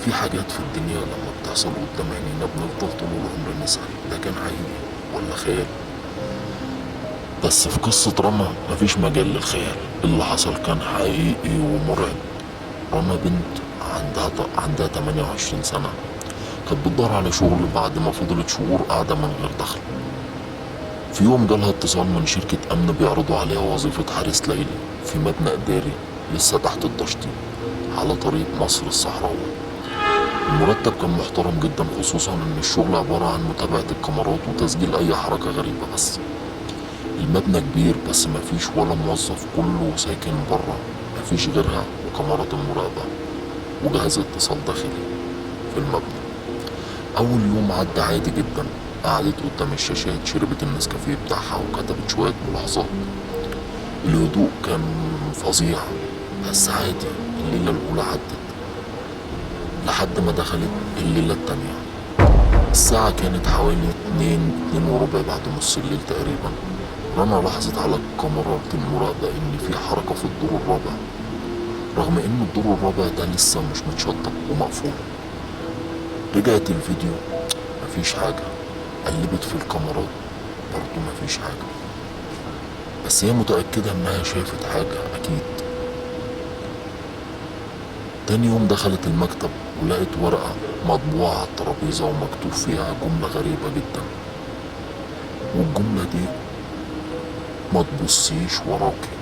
في حاجات في الدنيا لما بتحصل قدام عينينا بنفضل طول العمر نسأل ده كان حقيقي ولا خيال. بس في قصة رنا مفيش مجال للخيال، اللي حصل كان حقيقي ومرعب. رنا بنت عندها 28 سنة، كانت بتدور على شغل بعد ما فضلت شهور قاعدة من غير دخل. في يوم جالها اتصال من شركة أمن بيعرضوا عليها وظيفة حارس ليلي في مبنى إداري لسه تحت التشطيب على طريق مصر الصحراوي. المرتب كان محترم جدا، خصوصا إن الشغل عبارة عن متابعة الكاميرات وتسجيل أي حركة غريبة بس. المبنى كبير بس مفيش ولا موظف، كله ساكن برا، مفيش غيرها وكاميرات المراقبة وجهاز اتصال داخلي في المبنى. أول يوم عدى عادي جدا، قعدت قدام الشاشات، شربت النسكافيه بتاعها وكتبت شوية ملاحظات. الهدوء كان فظيع بس عادي. الليلة الأولى عدت لحد ما دخلت الليلة التانية. الساعة كانت حوالي اتنين وربع بعد نص الليل تقريبا. رنا لاحظت على كاميرات المراقبة إن في حركة في الدور الرابع، رغم إن الدور الرابع ده لسه مش متشطب ومقفول. رجعت الفيديو، مفيش حاجة. قلبت في الكاميرات، برضه مفيش حاجة. بس هي متأكدة إنها شافت حاجة أكيد. تاني يوم دخلت المكتب ولقت ورقة مطبوعة على الترابيزة ومكتوب فيها جملة غريبة جدا، والجملة دي ما تبصيش وراكي.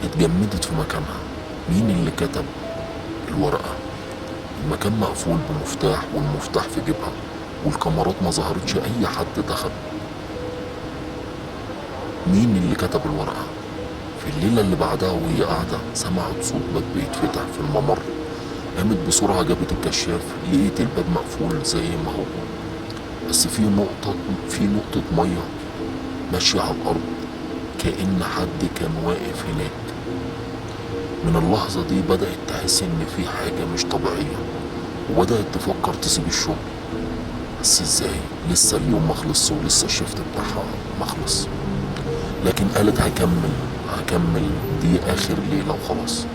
اتجمدت في مكانها. مين اللي كتب الورقة؟ المكان مقفول بمفتاح والمفتاح في جيبها، والكاميرات ما ظهرتش أي حد دخل. مين اللي كتب الورقة؟ في الليلة اللي بعدها وهي قاعدة سمعت صوت باب بيتفتح في الممر. قامت بسرعة جابت الكشاف، لقيت الباب مقفول زي ما هو، بس في نقطة مية ماشية على الأرض، كأن حد كان واقف هناك. من اللحظة دي بدأت تحس إن في حاجة مش طبيعية، وبدأت تفكر تسيب الشغل. بس ازاي؟ لسه اليوم مخلص ولسه الشفت بتاعها مخلص. لكن قالت هكمل، دي آخر ليلة وخلاص.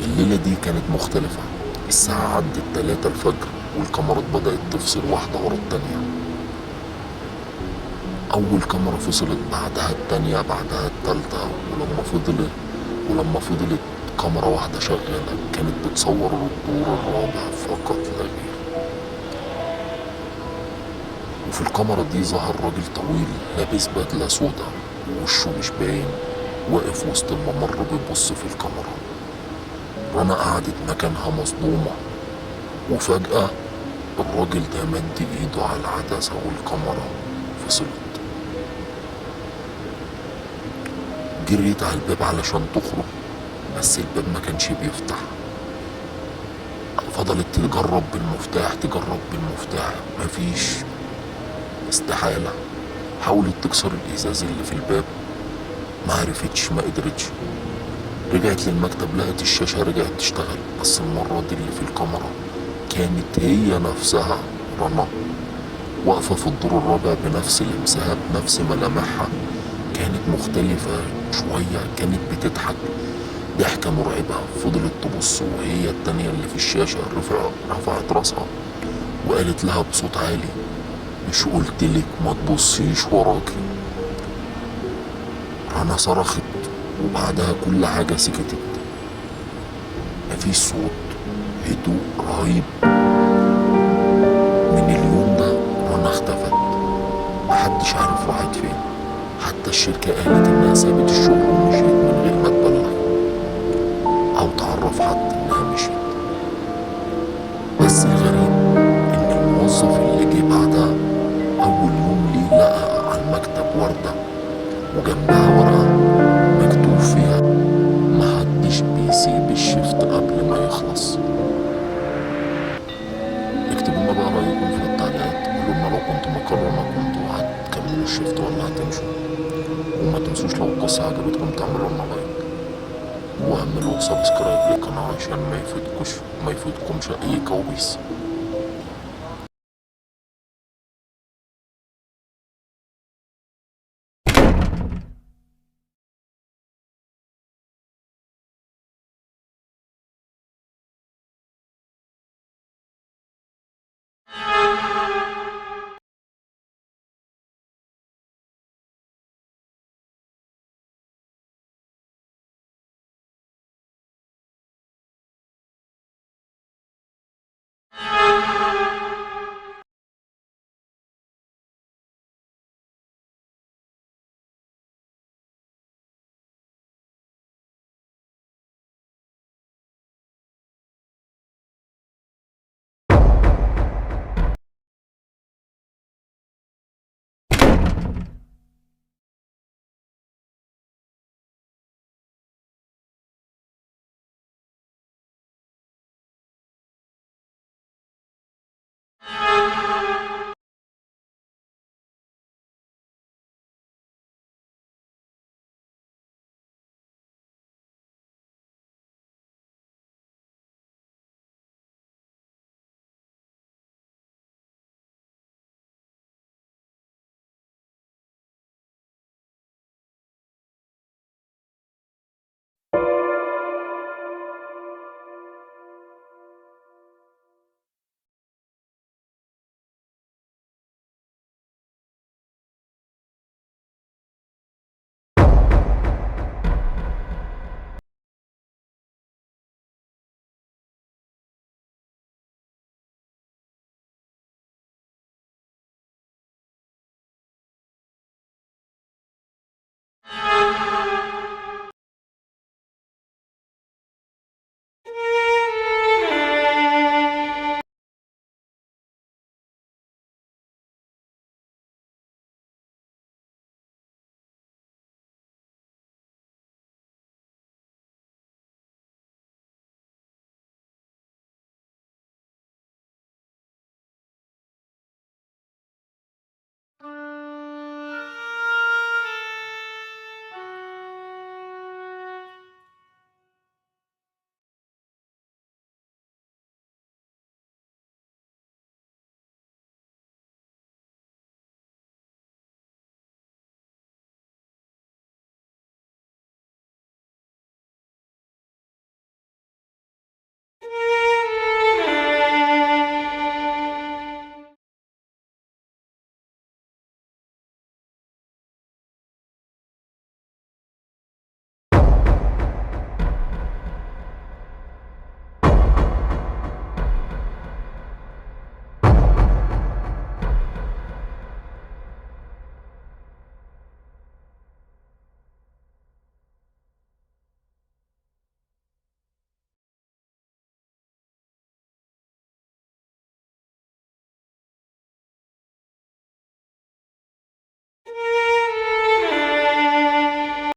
الليلة دي كانت مختلفة. الساعة عدت 3 الفجر والكاميرات بدأت تفصل واحدة ورا التانية. أول كاميرا فصلت، بعدها التانية، بعدها التالتة، ولما فضلت كاميرا واحدة شغالة كانت بتصور الدور الرابع فقط لا غير. وفي الكاميرا دي ظهر راجل طويل لابس بدلة سودا ووشه مش باين، واقف وسط الممر بيبص في الكاميرا. رنا قعدت مكانها مصدومة، وفجأة الراجل ده مد ايده على العدسة والكاميرا فصلت. جريت على الباب علشان تخرج، بس الباب ما كانش بيفتح. فضلت تجرب بالمفتاح، مفيش، استحالة. حاولت تكسر الإزاز اللي في الباب، ما عرفتش، ما قدرتش. رجعت للمكتب، لقت الشاشة رجعت تشتغل، بس المرة دي اللي في الكاميرا كانت هي نفسها، رنا، واقفة في الدور الرابع بنفس لمسها بنفس ملامحها. كانت مختلفة شوية، كانت بتضحك ضحكة مرعبة. فضلت تبص، وهي التانية اللي في الشاشة رفعت راسها وقالت لها بصوت عالي: مش قلتلك ما تبصيش وراكي؟ رنا صرخت، وبعدها كل حاجة سكتت. مفيش صوت، هدوء رهيب. من اليوم ده رنا اختفت، محدش عارف راحت فين. حتى الشركة قالت إنها سابت الشغل ومشيت من غير ما تبلغ أو تعرف حد إنها مشيت. بس الغريب إن الموظف اللي جه بعدها أول يوم ليه لقى على المكتب وردة وجنبها ورقة مكتوب فيها: محدش بيسيب الشفت قبل ما يخلص. اكتبوا لنا بقى رأيكم في التعليقات، قولوا لنا لو كنتوا مكررة كنتوا هتكملوا الشفت ولا هتمشوا. وما تنسوش لو القصة عجبتكم تعملوا لنا لايك واعملوا سبسكرايب للقناة عشان ما يفوتكمش أي كوابيس.